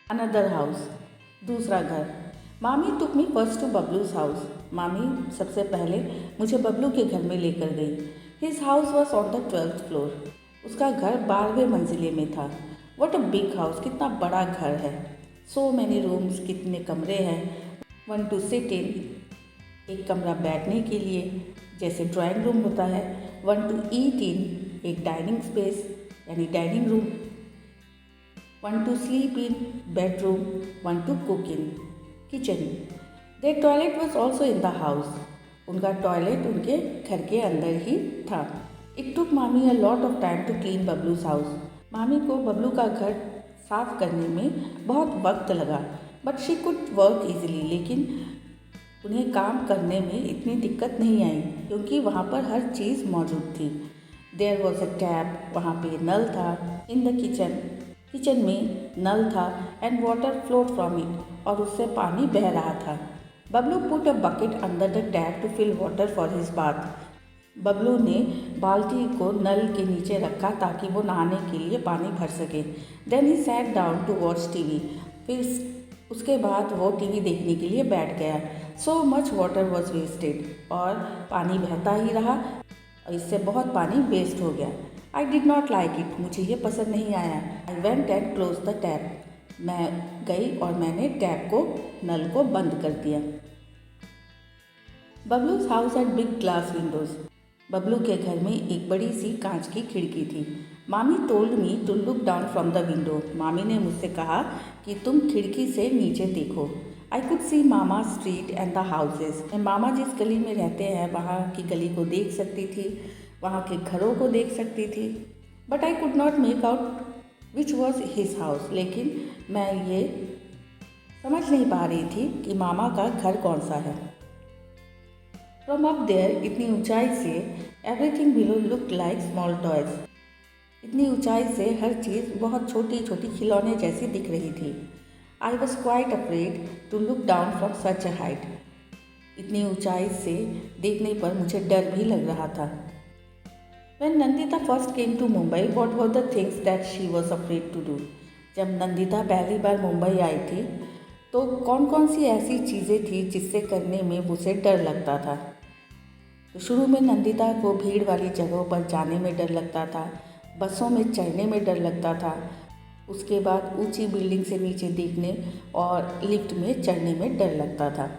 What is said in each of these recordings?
Another house, दूसरा घर। मामी टुक मी फर्स्ट टू बबलूज हाउस। मामी सबसे पहले मुझे बबलू के घर में लेकर गई। His house was on the 12th floor. उसका घर 12वें मंजिले में था। वट अ बिग हाउस, कितना बड़ा घर है। सो मैनी रूम्स, कितने कमरे हैं। 1 टू सिट इन, एक कमरा बैठने के लिए जैसे ड्राइंग रूम होता है। 1 टू ईट इन, एक डाइनिंग स्पेस यानी dining room. 1 to sleep in, bedroom. 1 to cook in, kitchen. Their toilet was also in the house. उनका टॉयलेट उनके घर के अंदर ही था। It took मामी a lot of time to clean बबलू's house. मामी को बबलू का घर साफ करने में बहुत वक्त लगा। But she could work easily. लेकिन उन्हें काम करने में इतनी दिक्कत नहीं आई क्योंकि वहाँ पर हर चीज़ मौजूद थी। There was a tap, वहाँ पे नल था। In the kitchen, किचन में नल था। And water flowed from it, और उससे पानी बह रहा था। Bablu put a bucket under the tap to fill water for his bath. Bablu ने बाल्टी को नल के नीचे रखा ताकि वो नहाने के लिए पानी भर सके। Then he sat down to watch TV. फिर उसके बाद वो टीवी देखने के लिए बैठ गया। So much water was wasted, और पानी बहता ही रहा और इससे बहुत पानी वेस्ट हो गया। I did not like it, मुझे ये पसंद नहीं आया। I went and close the tap, मैं गई और मैंने टैप को, नल को बंद कर दिया। Bablu's house had big glass windows. Bablu के घर में एक बड़ी सी कांच की खिड़की थी। मामी told me to look down from the window. मामी ने मुझसे कहा कि तुम खिड़की से नीचे देखो। I could see mama street and the houses. मैं मामा जिस गली में रहते हैं वहाँ की गली को देख सकती थी, वहाँ के घरों को देख सकती थी। But I could not make out which was his house. लेकिन मैं ये समझ नहीं पा रही थी कि मामा का घर कौन सा है। फ्रॉम अप देयर, इतनी ऊंचाई से, everything below looked like small toys. इतनी ऊंचाई से हर चीज़ बहुत छोटी छोटी खिलौने जैसी दिख रही थी। I was quite afraid to look down from such a height. इतनी ऊंचाई से देखने पर मुझे डर भी लग रहा था। When Nandita first came to Mumbai, what were the things that she was afraid to do? जब नंदिता पहली बार मुंबई आई थी तो कौन कौन सी ऐसी चीज़ें थी जिससे करने में उसे डर लगता था। तो शुरू में नंदिता को भीड़ वाली जगहों पर जाने में डर लगता था, बसों में चढ़ने में डर लगता था, उसके बाद ऊंची बिल्डिंग से नीचे देखने और लिफ्ट में चढ़ने में डर लगता था।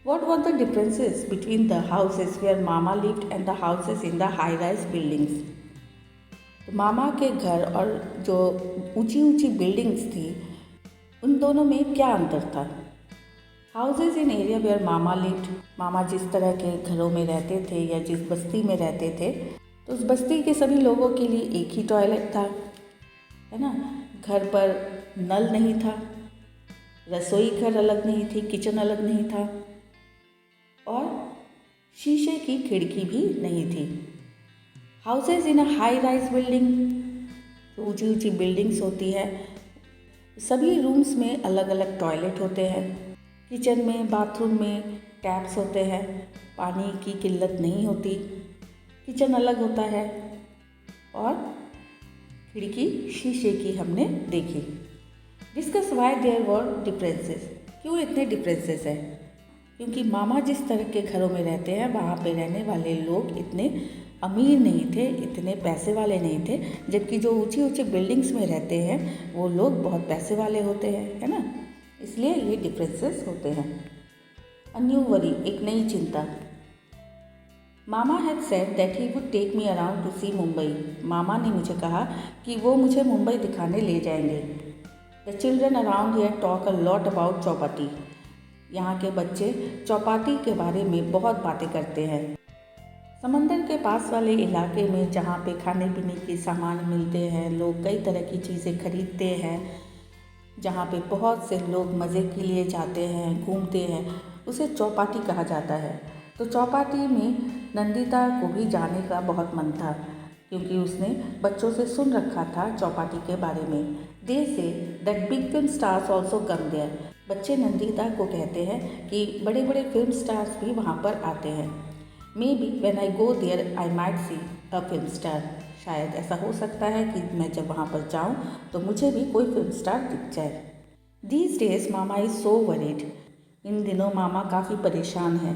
What were the differences between the houses where Mama lived and the houses in the high-rise buildings? तो मामा के घर और जो ऊंची ऊंची बिल्डिंग्स थी उन दोनों में क्या अंतर था। Houses in area where mama lived, मामा जिस तरह के घरों में रहते थे या जिस बस्ती में रहते थे तो उस बस्ती के सभी लोगों के लिए एक ही टॉयलेट था, है ना। घर पर नल नहीं था, रसोई घर अलग नहीं थी, किचन अलग नहीं था और शीशे की खिड़की भी नहीं थी। Houses in a high rise building, ऊंची ऊंची बिल्डिंग्स होती है, सभी रूम्स में अलग अलग टॉयलेट होते हैं, किचन में बाथरूम में टैप्स होते हैं, पानी की किल्लत नहीं होती, किचन अलग होता है और खिड़की शीशे की हमने देखी। Discuss why there were differences, क्यों इतने डिफरेंसेस हैं। क्योंकि मामा जिस तरह के घरों में रहते हैं वहाँ पे रहने वाले लोग इतने अमीर नहीं थे, इतने पैसे वाले नहीं थे, जबकि जो ऊंची ऊंची बिल्डिंग्स में रहते हैं वो लोग बहुत पैसे वाले होते हैं, है ना। इसलिए ये डिफरेंसेस होते हैं। अ न्यू वरी, एक नई चिंता। Mama had said that he would take me around to see Mumbai. मामा ने मुझे कहा कि वो मुझे मुंबई दिखाने ले जाएंगे। The children around here talk a lot about Chowpatty. यहाँ के बच्चे चौपाटी के बारे में बहुत बातें करते हैं। समंदर के पास वाले इलाके में जहाँ पे खाने पीने के सामान मिलते हैं, लोग कई तरह की चीज़ें खरीदते हैं, जहाँ पे बहुत से लोग मज़े के लिए जाते हैं, घूमते हैं, उसे चौपाटी कहा जाता है। तो चौपाटी में नंदिता को भी जाने का बहुत मन था क्योंकि उसने बच्चों से सुन रखा था चौपाटी के बारे में। They say that big film stars also come there. बच्चे नंदिता को कहते हैं कि बड़े बड़े फिल्म स्टार्स भी वहाँ पर आते हैं। Maybe when I go there I might see a film star. शायद ऐसा हो सकता है कि मैं जब वहाँ पर जाऊँ तो मुझे भी कोई फिल्म स्टार दिख जाए। These days Mama is so worried. इन दिनों मामा काफ़ी परेशान है।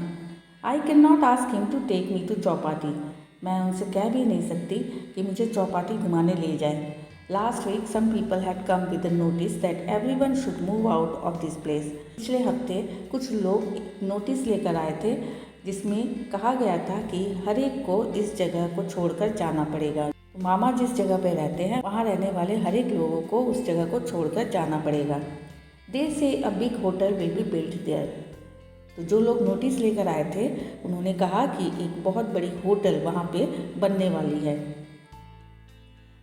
I can not ask him to take me to Chowpatty. मैं उनसे कह भी नहीं सकती कि मुझे चौपाटी घुमाने ले जाए। Last week some people had come with the notice that everyone should move out of this place. पिछले हफ्ते कुछ लोग नोटिस लेकर आए थे जिसमें कहा गया था कि हर एक को इस जगह को छोड़कर जाना पड़ेगा। तो मामा जिस जगह पे रहते हैं वहाँ रहने वाले हर एक लोगों को उस जगह को छोड़कर जाना पड़ेगा। They say a big hotel will be built there. तो जो लोग नोटिस लेकर आए थे उन्होंने कहा कि एक बहुत बड़ी होटल वहाँ पे बनने वाली है।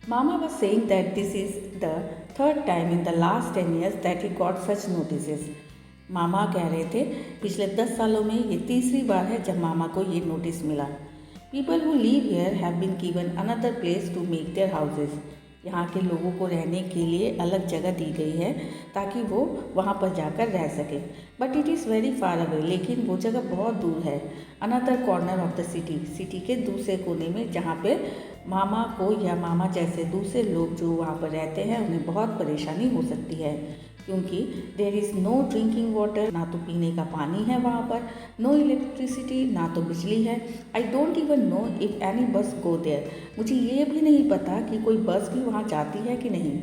मामा was saying that this is the third time in the last 10 years that he got such notices. मामा कह रहे थे पिछले 10 सालों में ये तीसरी बार है जब मामा को ये नोटिस मिला। People who live here have been given another place to make their houses. यहाँ के लोगों को रहने के लिए अलग जगह दी गई है ताकि वो वहाँ पर जाकर रह सके। But it is very far away, लेकिन वो जगह बहुत दूर है। Another corner of the city, city के दूसरे कोने में, जहाँ पे मामा को या मामा जैसे दूसरे लोग जो वहाँ पर रहते हैं उन्हें बहुत परेशानी हो सकती है, क्योंकि there is no drinking water, ना तो पीने का पानी है वहाँ पर, नो इलेक्ट्रिसिटी, ना तो बिजली है। I don't even know if any बस गो देयर। मुझे ये भी नहीं पता कि कोई बस भी वहाँ जाती है कि नहीं।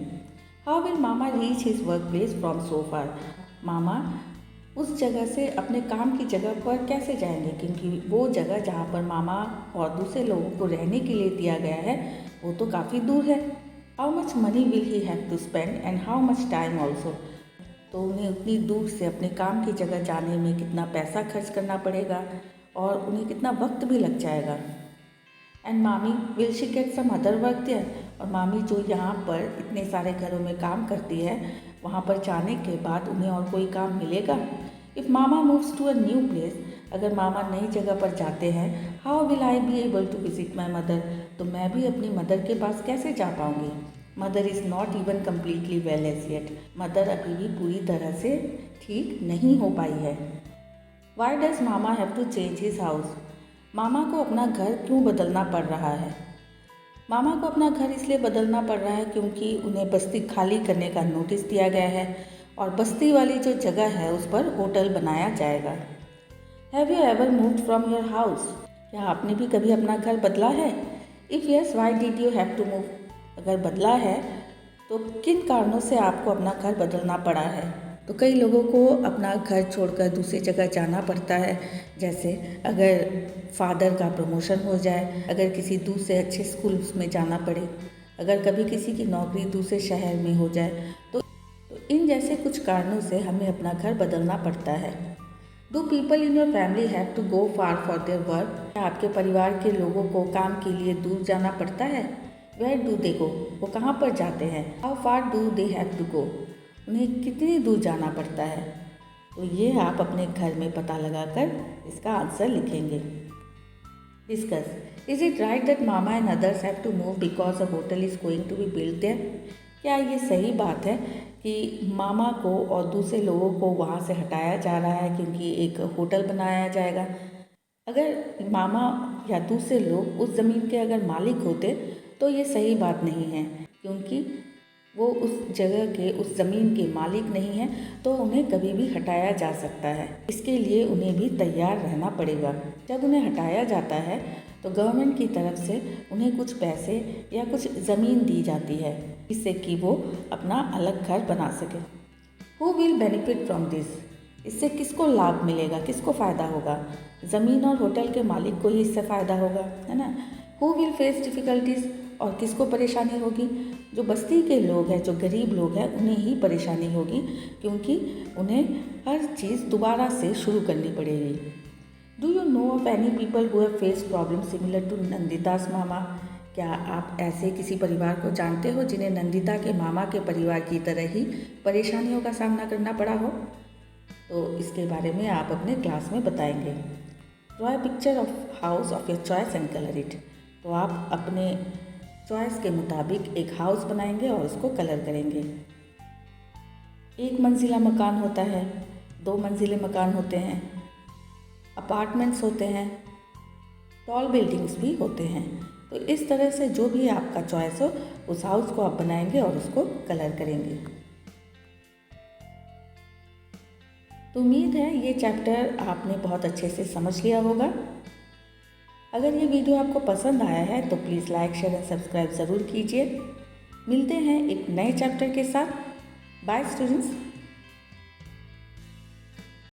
How will Mama reach his work place from so far. मामा उस जगह से अपने काम की जगह पर कैसे जाएंगे, क्योंकि वो जगह जहाँ पर मामा और दूसरे लोगों को रहने के लिए दिया गया है वो तो काफ़ी दूर है। How much money will he have to spend and how much time also. तो उन्हें उतनी दूर से अपने काम की जगह जाने में कितना पैसा खर्च करना पड़ेगा और उन्हें कितना वक्त भी लग जाएगा। एंड मामी will she get some other work there. और मामी जो यहाँ पर इतने सारे घरों में काम करती है वहाँ पर जाने के बाद उन्हें और कोई काम मिलेगा। इफ़ मामा moves to a new place, अगर मामा नई जगह पर जाते हैं, how will I be able to visit my mother. तो मैं भी अपनी मदर के पास कैसे जा पाऊँगी। Mother is not even completely well as yet. Mother अभी भी पूरी तरह से ठीक नहीं हो पाई है। Why does Mama have to change his house. मामा को अपना घर क्यों बदलना पड़ रहा है। मामा को अपना घर इसलिए बदलना पड़ रहा है क्योंकि उन्हें बस्ती खाली करने का नोटिस दिया गया है और बस्ती वाली जो जगह है उस पर होटल बनाया जाएगा। Have you ever moved from your house. क्या आपने भी कभी अपना घर बदला है। If yes, why did you have to move. अगर बदला है तो किन कारणों से आपको अपना घर बदलना पड़ा है। तो कई लोगों को अपना घर छोड़कर दूसरी जगह जाना पड़ता है, जैसे अगर फादर का प्रमोशन हो जाए, अगर किसी दूसरे अच्छे स्कूल में जाना पड़े, अगर कभी किसी की नौकरी दूसरे शहर में हो जाए, तो इन जैसे कुछ कारणों से हमें अपना घर बदलना पड़ता है। Do people in your family have to go far for their work. क्या आपके परिवार के लोगों को काम के लिए दूर जाना पड़ता है। Where do they go. वो कहाँ पर जाते हैं। How far do they have to go. उन्हें कितनी दूर जाना पड़ता है। तो ये आप अपने घर में पता लगाकर इसका आंसर लिखेंगे। Discuss, is it right that मामा and others have to move because a hotel is going to be built there. क्या ये सही बात है कि मामा को और दूसरे लोगों को वहाँ से हटाया जा रहा है क्योंकि एक होटल बनाया जाएगा। अगर मामा या दूसरे लोग उस ज़मीन के अगर मालिक होते तो ये सही बात नहीं है, क्योंकि वो उस जगह के उस ज़मीन के मालिक नहीं हैं, तो उन्हें कभी भी हटाया जा सकता है। इसके लिए उन्हें भी तैयार रहना पड़ेगा। जब उन्हें हटाया जाता है तो गवर्नमेंट की तरफ से उन्हें कुछ पैसे या कुछ ज़मीन दी जाती है, इससे कि वो अपना अलग घर बना सके। Who will benefit from this. इससे किसको लाभ मिलेगा, किसको फ़ायदा होगा। ज़मीन और होटल के मालिक को ही इससे फ़ायदा होगा, है ना। Who will face difficulties. और किसको परेशानी होगी। जो बस्ती के लोग हैं, जो गरीब लोग हैं, उन्हें ही परेशानी होगी, क्योंकि उन्हें हर चीज़ दोबारा से शुरू करनी पड़ेगी। Do you know of any people who have face problem similar to Nandita's Mama. क्या आप ऐसे किसी परिवार को जानते हो जिन्हें नंदिता के मामा के परिवार की तरह ही परेशानियों का सामना करना पड़ा हो। तो इसके बारे में आप अपने क्लास में बताएंगे। Draw a picture of house of your choice and colour it. तो आप अपने चॉइस के मुताबिक एक हाउस बनाएंगे और उसको कलर करेंगे। एक मंजिला मकान होता है, 2 मंजिले मकान होते हैं, अपार्टमेंट्स होते हैं, टॉल बिल्डिंग्स भी होते हैं। तो इस तरह से जो भी आपका चॉइस हो उस हाउस को आप बनाएंगे और उसको कलर करेंगे। तो उम्मीद है ये चैप्टर आपने बहुत अच्छे से समझ लिया होगा। अगर ये वीडियो आपको पसंद आया है तो please like share and subscribe ज़रूर कीजिए। मिलते हैं एक नए चैप्टर के साथ। Bye students.